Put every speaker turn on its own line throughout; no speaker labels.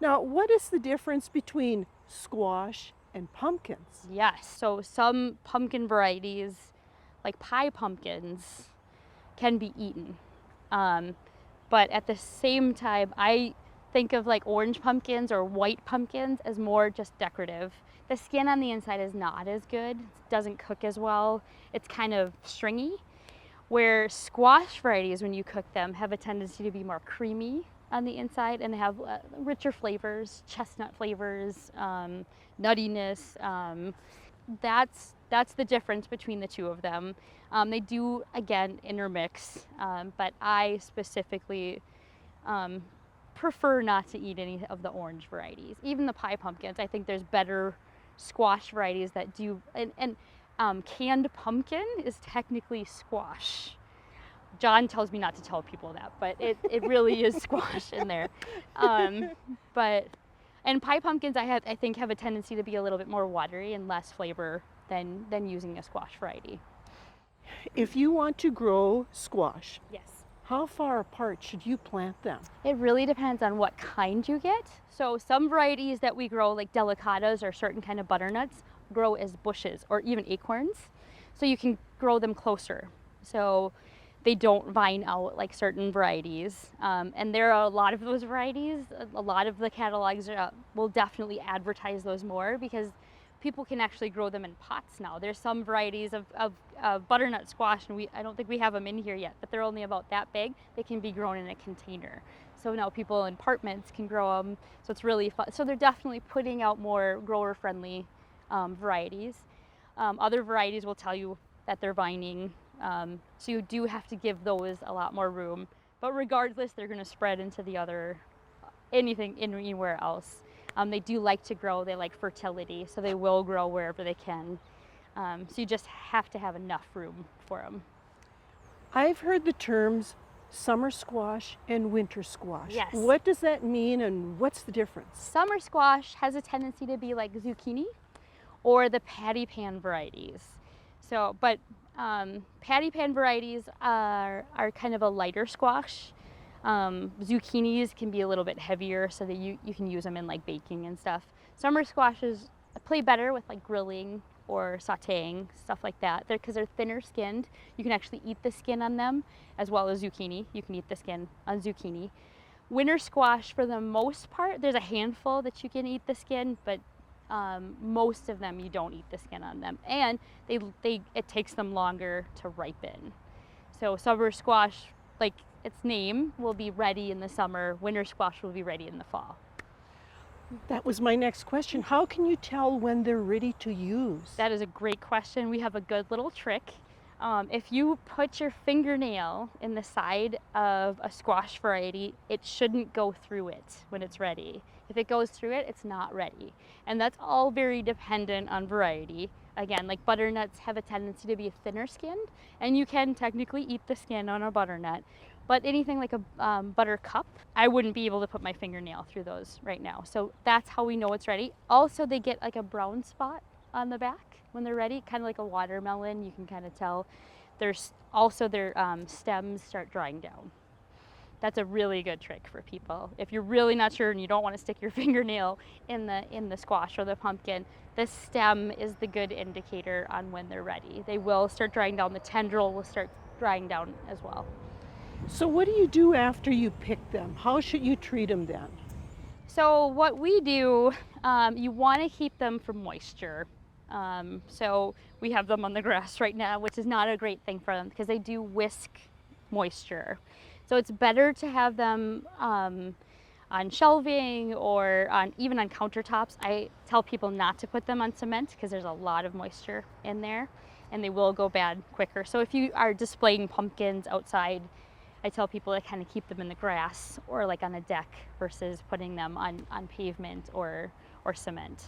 Now, what is the difference between squash and pumpkins?
Yes, so some pumpkin varieties, like pie pumpkins, can be eaten. Um, but at the same time, I think of like orange pumpkins or white pumpkins as more just decorative. The skin on the inside is not as good, it doesn't cook as well, it's kind of stringy. Where squash varieties, when you cook them, have a tendency to be more creamy on the inside and they have richer flavors, chestnut flavors, nuttiness. That's the difference between the two of them. They do again intermix, but I specifically prefer not to eat any of the orange varieties. Even the pie pumpkins, I think there's better squash varieties that do. And canned pumpkin is technically squash. John tells me not to tell people that, but it really is squash in there. Um, but and pie pumpkins, I think have a tendency to be a little bit more watery and less flavor than using a squash variety.
If you want to grow squash,
Yes.
how far apart should you plant them?
It really depends on what kind you get. So some varieties that we grow, like delicatas or certain kind of butternuts, grow as bushes or even acorns. So you can grow them closer. So they don't vine out like certain varieties. And there are a lot of those varieties. A lot of the catalogs will definitely advertise those more because people can actually grow them in pots now. There's some varieties of butternut squash, and I don't think we have them in here yet, but they're only about that big. They can be grown in a container. So now people in apartments can grow them. So it's really fun. So they're definitely putting out more grower-friendly varieties. Other varieties will tell you that they're vining. So you do have to give those a lot more room. But regardless, they're going to spread into the other, anything anywhere else. They do like to grow, they like fertility, so they will grow wherever they can. So you just have to have enough room for them.
I've heard the terms summer squash and winter squash.
Yes.
What does that mean and what's the difference?
Summer squash has a tendency to be like zucchini or the patty pan varieties. So, but patty pan varieties are kind of a lighter squash. Zucchinis can be a little bit heavier so that you can use them in like baking and stuff. Summer squashes play better with like grilling or sauteing, stuff like that. Because they're thinner skinned. You can actually eat the skin on them as well as zucchini. You can eat the skin on zucchini. Winter squash, for the most part, there's a handful that you can eat the skin, but most of them you don't eat the skin on them. And it takes them longer to ripen. So summer squash, like its name, will be ready in the summer. Winter squash will be ready in the fall.
That was my next question. How can you tell when they're ready to use?
That is a great question. We have a good little trick. If you put your fingernail in the side of a squash variety, it shouldn't go through it when it's ready. If it goes through it, it's not ready. And that's all very dependent on variety. Again, like butternuts have a tendency to be thinner skinned, and you can technically eat the skin on a butternut. But anything like a buttercup, I wouldn't be able to put my fingernail through those right now. So that's how we know it's ready. Also, they get like a brown spot on the back when they're ready, kind of like a watermelon. You can kind of tell. There's also their stems start drying down. That's a really good trick for people. If you're really not sure and you don't want to stick your fingernail in the squash or the pumpkin, the stem is the good indicator on when they're ready. They will start drying down. The tendril will start drying down as well.
So what do you do after you pick them? How should you treat them then?
So what we do, you want to keep them from moisture. So we have them on the grass right now, which is not a great thing for them because they do whisk moisture. So it's better to have them on shelving or even on countertops. I tell people not to put them on cement because there's a lot of moisture in there and they will go bad quicker. So if you are displaying pumpkins outside, I tell people to kind of keep them in the grass or like on a deck versus putting them on pavement or cement.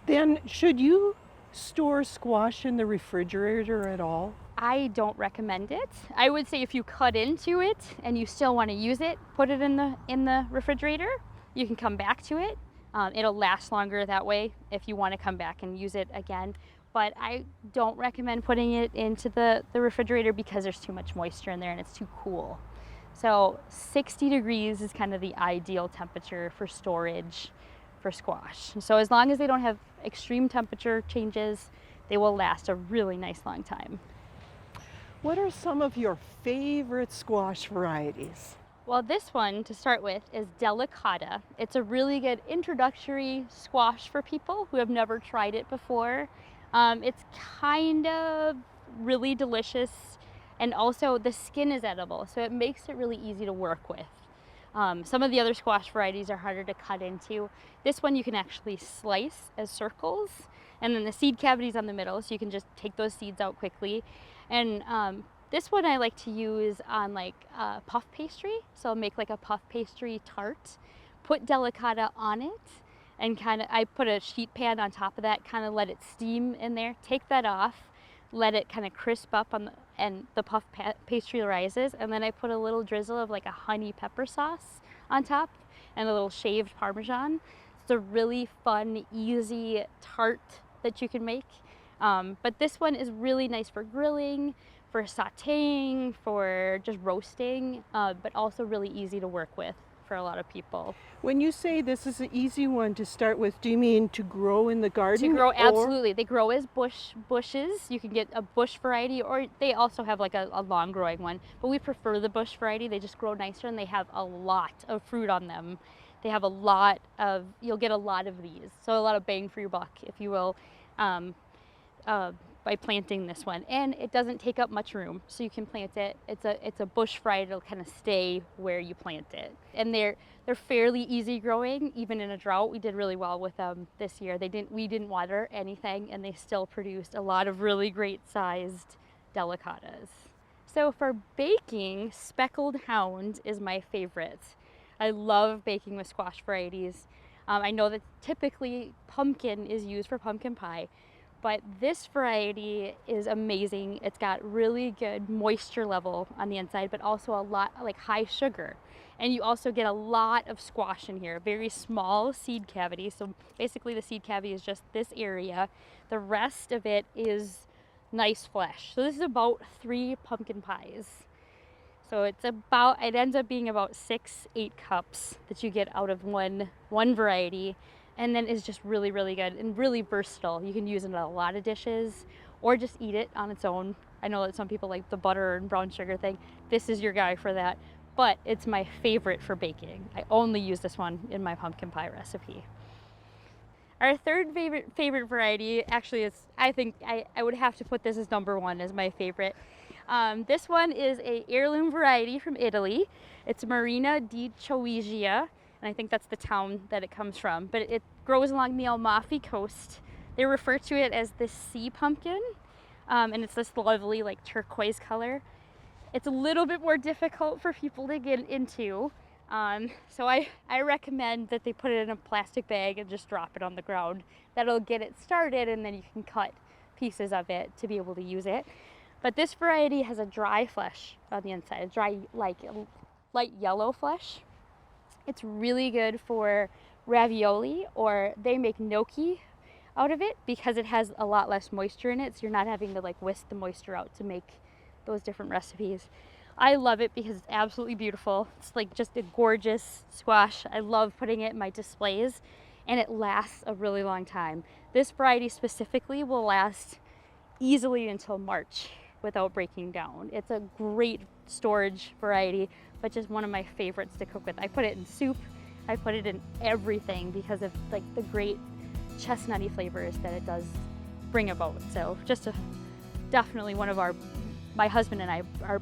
Then should you store squash in the refrigerator at all?
I don't recommend it. I would say if you cut into it and you still want to use it, put it in the refrigerator. You can come back to it. It'll last longer that way if you want to come back and use it again. But I don't recommend putting it into the refrigerator because there's too much moisture in there and it's too cool. So 60 degrees is kind of the ideal temperature for storage for squash. So as long as they don't have extreme temperature changes, they will last a really nice long time.
What are some of your favorite squash varieties?
Well, this one to start with is delicata. It's a really good introductory squash for people who have never tried it before. It's kind of really delicious, and also the skin is edible, so it makes it really easy to work with. Some of the other squash varieties are harder to cut into. This one you can actually slice as circles, and then the seed cavity's on the middle, so you can just take those seeds out quickly. And this one I like to use on like puff pastry. So I'll make like a puff pastry tart, put delicata on it, and I put a sheet pan on top of that, kind of let it steam in there, take that off, let it kind of crisp up and the puff pastry rises, and then I put a little drizzle of like a honey pepper sauce on top and a little shaved Parmesan. It's a really fun, easy tart that you can make. But this one is really nice for grilling, for sauteing, for just roasting, but also really easy to work with for a lot of people.
When you say this is an easy one to start with, do you mean to grow in the garden?
To grow, absolutely. They grow as bushes. You can get a bush variety, or they also have like a long growing one, but we prefer the bush variety. They just grow nicer and they have a lot of fruit on them. They have you'll get a lot of these. So a lot of bang for your buck, if you will. By planting this one, and it doesn't take up much room, so you can plant it. It's a bush variety. It'll kind of stay where you plant it, and they're fairly easy growing even in a drought. We did really well with them this year. We didn't water anything, and they still produced a lot of really great sized delicatas. So for baking, speckled hound is my favorite. I love baking with squash varieties. I know that typically pumpkin is used for pumpkin pie, but this variety is amazing. It's got really good moisture level on the inside, but also a lot like high sugar. And you also get a lot of squash in here, very small seed cavity. So basically the seed cavity is just this area. The rest of it is nice flesh. So this is about 3 pumpkin pies. So it ends up being about 6-8 cups that you get out of one variety. And then it's just really, really good and really versatile. You can use it in a lot of dishes or just eat it on its own. I know that some people like the butter and brown sugar thing. This is your guy for that, but it's my favorite for baking. I only use this one in my pumpkin pie recipe. Our third favorite variety actually is, I think I would have to put this as number 1 as my favorite. This one is a heirloom variety from Italy. It's Marina di Chioggia. And I think that's the town that it comes from, but it grows along the Amalfi Coast. They refer to it as the sea pumpkin, and it's this lovely like turquoise color. It's a little bit more difficult for people to get into, so I recommend that they put it in a plastic bag and just drop it on the ground. That'll get it started, and then you can cut pieces of it to be able to use it. But this variety has a dry flesh on the inside, a dry like light yellow flesh. It's really good for ravioli, or they make gnocchi out of it because it has a lot less moisture in it, so you're not having to like whisk the moisture out to make those different recipes. I love it because it's absolutely beautiful. It's like just a gorgeous squash. I love putting it in my displays, and it lasts a really long time. This variety specifically will last easily until March without breaking down. It's a great storage variety, but just one of my favorites to cook with. I put it in soup, I put it in everything because of like the great chestnutty flavors that it does bring about. So just definitely one of my husband and I, our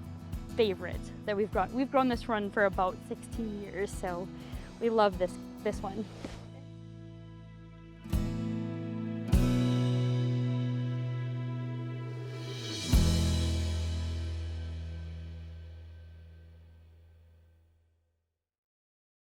favorite that we've grown. We've grown this one for about 16 years, so we love this one.